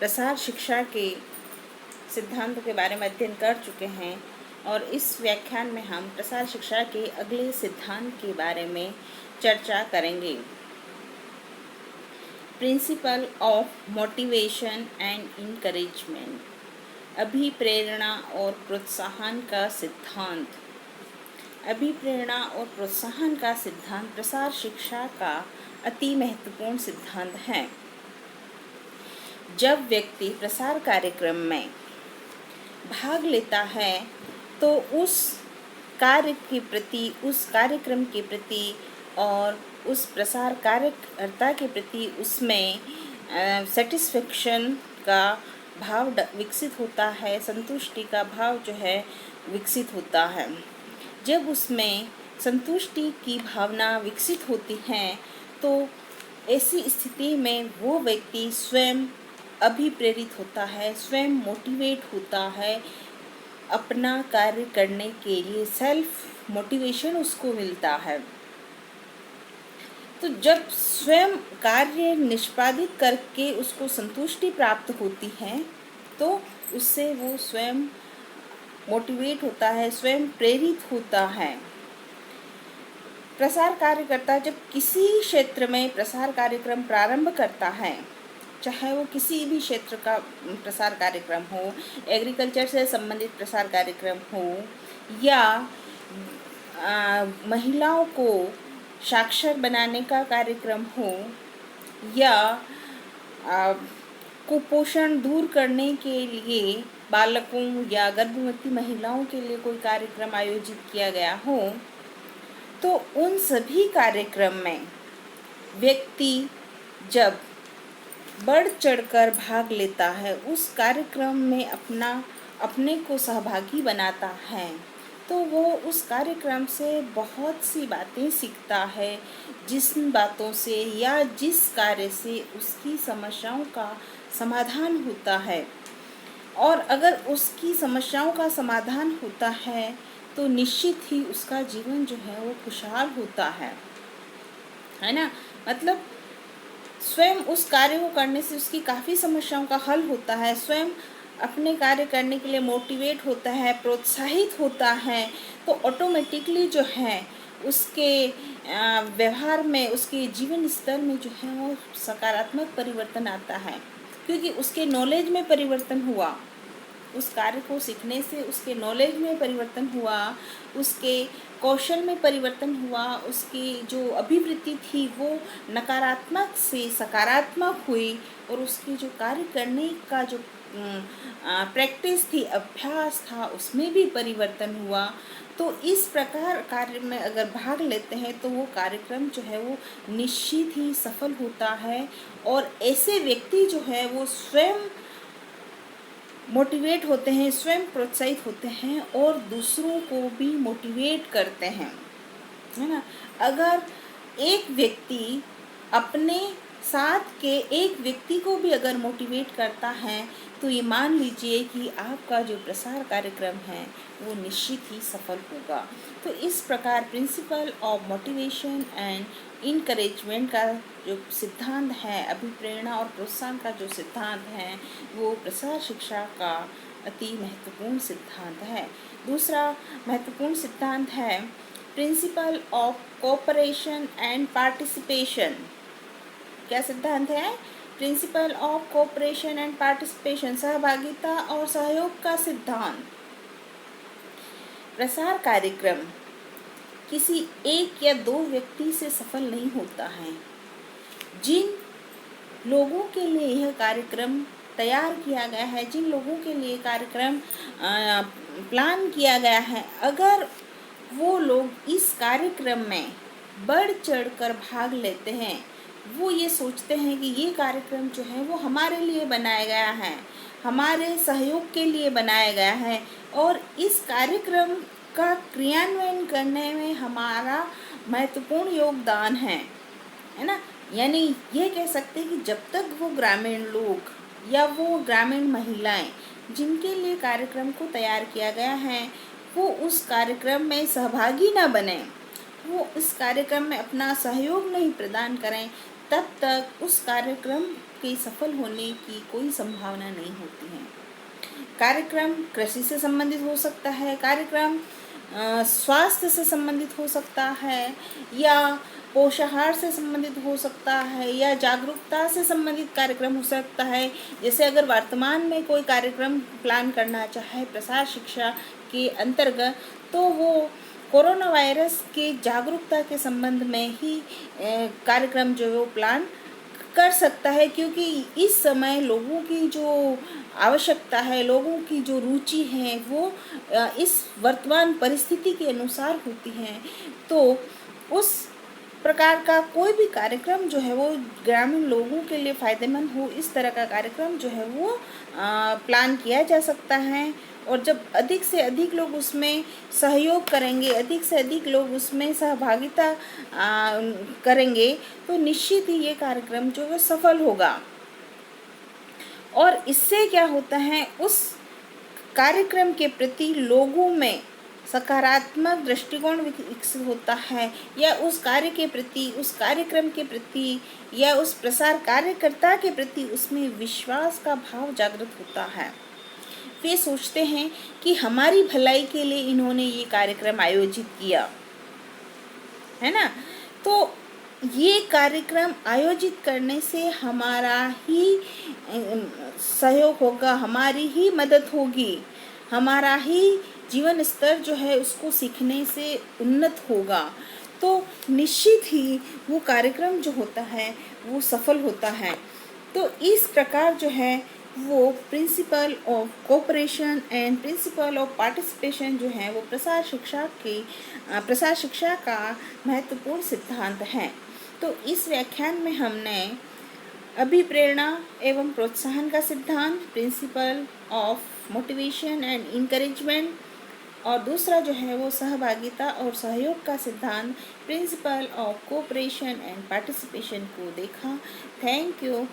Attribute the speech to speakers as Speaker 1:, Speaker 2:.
Speaker 1: प्रसार शिक्षा के सिद्धांतों के बारे में अध्ययन कर चुके हैं और इस व्याख्यान में हम प्रसार शिक्षा के अगले सिद्धांत के बारे में चर्चा करेंगे। Principle of motivation and encouragement, अभिप्रेरणा और प्रोत्साहन का सिद्धांत। अभिप्रेरणा और प्रोत्साहन का सिद्धांत प्रसार शिक्षा का अति महत्वपूर्ण सिद्धांत है। जब व्यक्ति प्रसार कार्यक्रम में भाग लेता है तो उस कार्य के प्रति, उस कार्यक्रम के प्रति और उस प्रसार कार्यकर्ता के प्रति उसमें सेटिस्फेक्शन का भाव विकसित होता है, संतुष्टि का भाव जो है विकसित होता है। जब उसमें संतुष्टि की भावना विकसित होती है तो ऐसी स्थिति में वो व्यक्ति स्वयं अभिप्रेरित होता है, स्वयं मोटिवेट होता है, अपना कार्य करने के लिए सेल्फ मोटिवेशन उसको मिलता है। तो जब स्वयं कार्य निष्पादित करके उसको संतुष्टि प्राप्त होती है तो उससे वो स्वयं मोटिवेट होता है, स्वयं प्रेरित होता है। प्रसार कार्यकर्ता जब किसी क्षेत्र में प्रसार कार्यक्रम प्रारंभ करता है, चाहे वो किसी भी क्षेत्र का प्रसार कार्यक्रम हो, एग्रीकल्चर से संबंधित प्रसार कार्यक्रम हो या महिलाओं को साक्षर बनाने का कार्यक्रम हो या कुपोषण दूर करने के लिए बालकों या गर्भवती महिलाओं के लिए कोई कार्यक्रम आयोजित किया गया हो, तो उन सभी कार्यक्रम में व्यक्ति जब बढ़ चढ़कर भाग लेता है, उस कार्यक्रम में अपने को सहभागी बनाता है, तो वो उस कार्यक्रम से बहुत सी बातें सीखता है, जिन बातों से या जिस कार्य से उसकी समस्याओं का समाधान होता है। और अगर उसकी समस्याओं का समाधान होता है तो निश्चित ही उसका जीवन जो है वो खुशहाल होता है ना। मतलब स्वयं उस कार्य को करने से उसकी काफ़ी समस्याओं का हल होता है, स्वयं अपने कार्य करने के लिए मोटिवेट होता है, प्रोत्साहित होता है, तो ऑटोमेटिकली जो है उसके व्यवहार में, उसके जीवन स्तर में जो है वो सकारात्मक परिवर्तन आता है, क्योंकि उसके नॉलेज में परिवर्तन हुआ। उस कार्य को सीखने से उसके नॉलेज में परिवर्तन हुआ, उसके कौशल में परिवर्तन हुआ, उसकी जो अभिवृत्ति थी वो नकारात्मक से सकारात्मक हुई और उसकी जो कार्य करने का जो प्रैक्टिस थी, अभ्यास था, उसमें भी परिवर्तन हुआ। तो इस प्रकार कार्य में अगर भाग लेते हैं तो वो कार्यक्रम जो है वो निश्चित ही सफल होता है और ऐसे व्यक्ति जो है वो स्वयं मोटिवेट होते हैं, स्वयं प्रोत्साहित होते हैं और दूसरों को भी मोटिवेट करते हैं, है ना। अगर एक व्यक्ति अपने साथ के एक व्यक्ति को भी अगर मोटिवेट करता है तो ये मान लीजिए कि आपका जो प्रसार कार्यक्रम है वो निश्चित ही सफल होगा। तो इस प्रकार principal of motivation and encouragement का जो सिद्धांत है, अभिप्रेरणा और प्रोत्साहन का जो सिद्धांत है, वो प्रसार शिक्षा का अति महत्वपूर्ण सिद्धांत है। दूसरा महत्वपूर्ण सिद्धांत है principle of cooperation and participation. क्या सिद्धांत है? Principle of cooperation and participation, सहभागिता और सहयोग का सिद्धांत। प्रसार कार्यक्रम किसी एक या दो व्यक्ति से सफल नहीं होता है। जिन लोगों के लिए यह कार्यक्रम तैयार किया गया है, जिन लोगों के लिए कार्यक्रम प्लान किया गया है, अगर वो लोग इस कार्यक्रम में बढ़ चढ़कर भाग लेते हैं, वो ये सोचते हैं कि ये कार्यक्रम जो है वो हमारे लिए बनाया गया है, हमारे सहयोग के लिए बनाया गया है और इस कार्यक्रम का क्रियान्वयन करने में हमारा महत्वपूर्ण योगदान है ना। यानी ये कह सकते हैं कि जब तक वो ग्रामीण लोग या वो ग्रामीण महिलाएं जिनके लिए कार्यक्रम को तैयार किया गया है वो उस कार्यक्रम में सहभागी ना बने, वो इस कार्यक्रम में अपना सहयोग नहीं प्रदान करें, तब तक उस कार्यक्रम के सफल होने की कोई संभावना नहीं होती है। कार्यक्रम कृषि से संबंधित हो सकता है, कार्यक्रम स्वास्थ्य से संबंधित हो सकता है, या पोषाहार से संबंधित हो सकता है, या जागरूकता से संबंधित कार्यक्रम हो सकता है। जैसे अगर वर्तमान में कोई कार्यक्रम प्लान करना चाहे प्रसार शिक्षा के अंतर्गत, तो वो कोरोना वायरस के जागरूकता के संबंध में ही कार्यक्रम जो है वो प्लान कर सकता है, क्योंकि इस समय लोगों की जो आवश्यकता है, लोगों की जो रुचि है, वो इस वर्तमान परिस्थिति के अनुसार होती है। तो उस प्रकार का कोई भी कार्यक्रम जो है वो ग्रामीण लोगों के लिए फ़ायदेमंद हो, इस तरह का कार्यक्रम जो है वो प्लान किया जा सकता है। और जब अधिक से अधिक लोग उसमें सहयोग करेंगे, अधिक से अधिक लोग उसमें सहभागिता करेंगे, तो निश्चित ही ये कार्यक्रम जो है सफल होगा। और इससे क्या होता है, उस कार्यक्रम के प्रति लोगों में सकारात्मक दृष्टिकोण विकसित होता है, या उस कार्य के प्रति, उस कार्यक्रम के प्रति, या उस प्रसार कार्यकर्ता के प्रति उसमें विश्वास का भाव जागृत होता है। वे सोचते हैं कि हमारी भलाई के लिए इन्होंने ये कार्यक्रम आयोजित किया है ना। तो ये कार्यक्रम आयोजित करने से हमारा ही सहयोग होगा, हमारी ही मदद होगी, हमारा ही जीवन स्तर जो है उसको सीखने से उन्नत होगा। तो निश्चित ही वो कार्यक्रम जो होता है वो सफल होता है। तो इस प्रकार जो है वो principle of cooperation and principle of participation जो है वो प्रसार शिक्षा का महत्वपूर्ण सिद्धांत है। तो इस व्याख्यान में हमने अभिप्रेरणा एवं प्रोत्साहन का सिद्धांत, principal of motivation and encouragement, और दूसरा जो है वो सहभागिता और सहयोग का सिद्धांत, principle of cooperation and participation को देखा। Thank you.